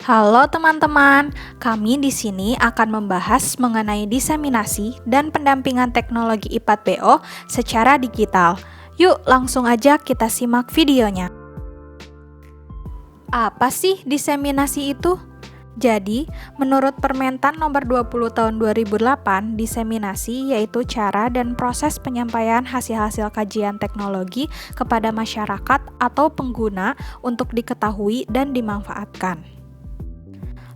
Halo teman-teman, kami di sini akan membahas mengenai diseminasi dan pendampingan teknologi IPAT-BO secara digital. Yuk langsung aja kita simak videonya. Apa sih diseminasi itu? Jadi, menurut Permentan nomor 20 tahun 2008, diseminasi yaitu cara dan proses penyampaian hasil-hasil kajian teknologi kepada masyarakat atau pengguna untuk diketahui dan dimanfaatkan.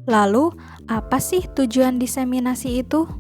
Lalu, apa sih tujuan diseminasi itu?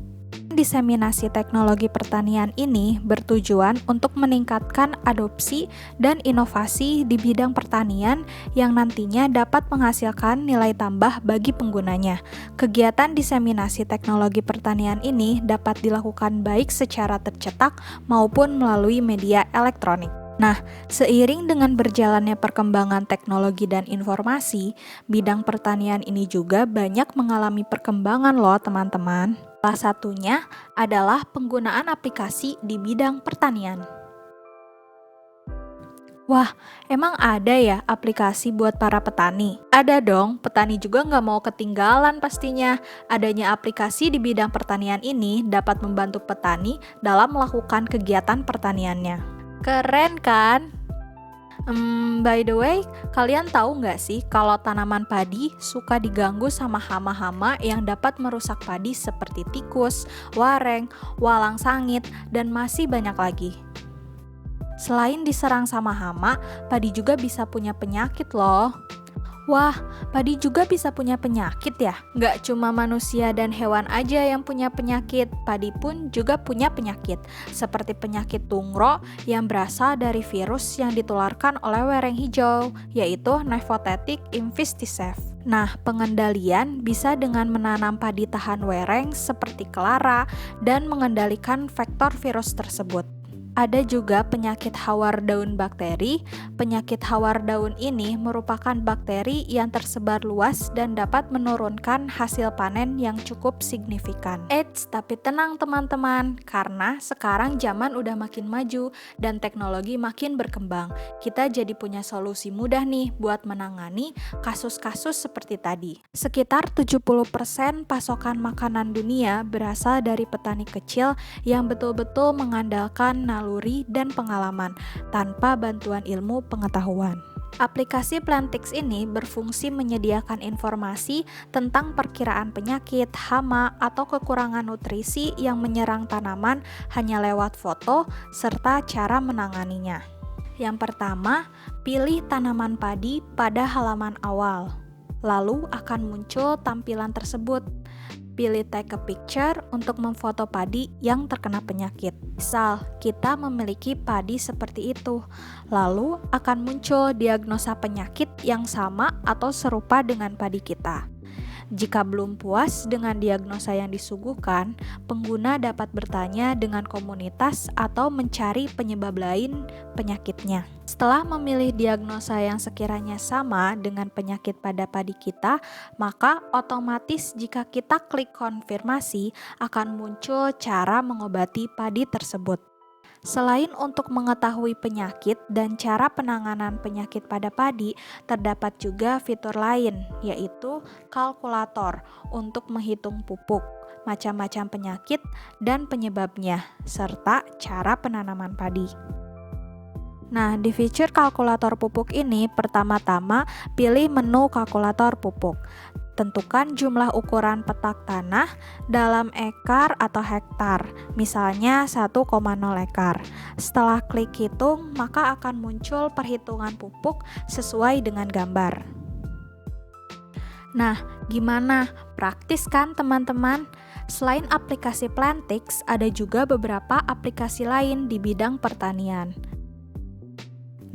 Diseminasi teknologi pertanian ini bertujuan untuk meningkatkan adopsi dan inovasi di bidang pertanian yang nantinya dapat menghasilkan nilai tambah bagi penggunanya. Kegiatan diseminasi teknologi pertanian ini dapat dilakukan baik secara tercetak maupun melalui media elektronik. Nah, seiring dengan berjalannya perkembangan teknologi dan informasi, bidang pertanian ini juga banyak mengalami perkembangan loh teman-teman. Salah satunya adalah penggunaan aplikasi di bidang pertanian. Wah, emang ada ya aplikasi buat para petani? Ada dong, petani juga nggak mau ketinggalan pastinya. Adanya aplikasi di bidang pertanian ini dapat membantu petani dalam melakukan kegiatan pertaniannya. Keren kan? By the way, kalian tahu nggak sih kalau tanaman padi suka diganggu sama hama-hama yang dapat merusak padi seperti tikus, wareng, walang sangit, dan masih banyak lagi. Selain diserang sama hama, padi juga bisa punya penyakit loh. Wah, padi juga bisa punya penyakit ya? Nggak cuma manusia dan hewan aja yang punya penyakit, padi pun juga punya penyakit. Seperti penyakit tungro yang berasal dari virus yang ditularkan oleh wereng hijau, yaitu Nephrothetic infesticef. Nah, pengendalian bisa dengan menanam padi tahan wereng seperti kelara dan mengendalikan vektor virus tersebut. Ada juga penyakit hawar daun bakteri. Penyakit hawar daun ini merupakan bakteri yang tersebar luas dan dapat menurunkan hasil panen yang cukup signifikan. Eits, tapi tenang teman-teman, karena sekarang zaman udah makin maju dan teknologi makin berkembang. Kita jadi punya solusi mudah nih buat menangani kasus-kasus seperti tadi. Sekitar 70% pasokan makanan dunia berasal dari petani kecil yang betul-betul mengandalkan naluri dan pengalaman tanpa bantuan ilmu pengetahuan. Aplikasi Plantix ini berfungsi menyediakan informasi tentang perkiraan penyakit, hama, atau kekurangan nutrisi yang menyerang tanaman hanya lewat foto serta cara menanganinya. Yang pertama, pilih tanaman padi pada halaman awal. Lalu akan muncul tampilan tersebut. Pilih take a picture untuk memfoto padi yang terkena penyakit. Misal, kita memiliki padi seperti itu. Lalu akan muncul diagnosa penyakit yang sama atau serupa dengan padi kita. Jika belum puas dengan diagnosa yang disuguhkan, pengguna dapat bertanya dengan komunitas atau mencari penyebab lain penyakitnya. Setelah memilih diagnosa yang sekiranya sama dengan penyakit pada padi kita, maka otomatis jika kita klik konfirmasi akan muncul cara mengobati padi tersebut. Selain untuk mengetahui penyakit dan cara penanganan penyakit pada padi, terdapat juga fitur lain, yaitu kalkulator untuk menghitung pupuk, macam-macam penyakit dan penyebabnya, serta cara penanaman padi. Nah, di fitur kalkulator pupuk ini, pertama-tama pilih menu kalkulator pupuk. Tentukan jumlah ukuran petak tanah dalam ekar atau hektar, misalnya 1,0 ekar. Setelah klik hitung, maka akan muncul perhitungan pupuk sesuai dengan gambar. Nah, gimana? Praktis kan teman-teman? Selain aplikasi Plantix, ada juga beberapa aplikasi lain di bidang pertanian.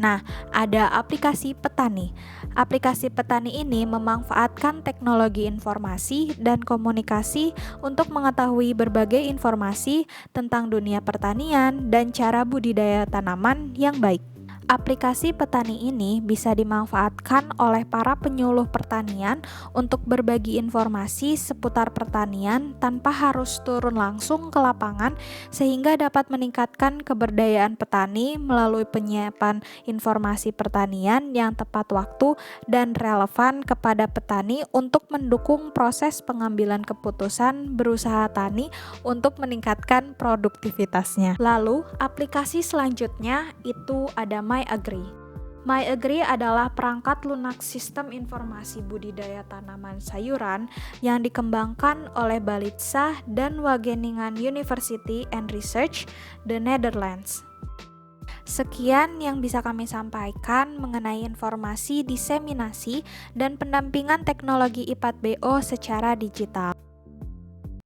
Nah, ada aplikasi petani. Aplikasi petani ini memanfaatkan teknologi informasi dan komunikasi untuk mengetahui berbagai informasi tentang dunia pertanian dan cara budidaya tanaman yang baik. Aplikasi petani ini bisa dimanfaatkan oleh para penyuluh pertanian untuk berbagi informasi seputar pertanian tanpa harus turun langsung ke lapangan, sehingga dapat meningkatkan keberdayaan petani melalui penyiapan informasi pertanian yang tepat waktu dan relevan kepada petani untuk mendukung proses pengambilan keputusan berusaha tani untuk meningkatkan produktivitasnya. Lalu, aplikasi selanjutnya itu ada MyAgri. MyAgri adalah perangkat lunak sistem informasi budidaya tanaman sayuran yang dikembangkan oleh Balitsa dan Wageningen University and Research, the Netherlands. Sekian yang bisa kami sampaikan mengenai informasi diseminasi dan pendampingan teknologi IPAT BO secara digital.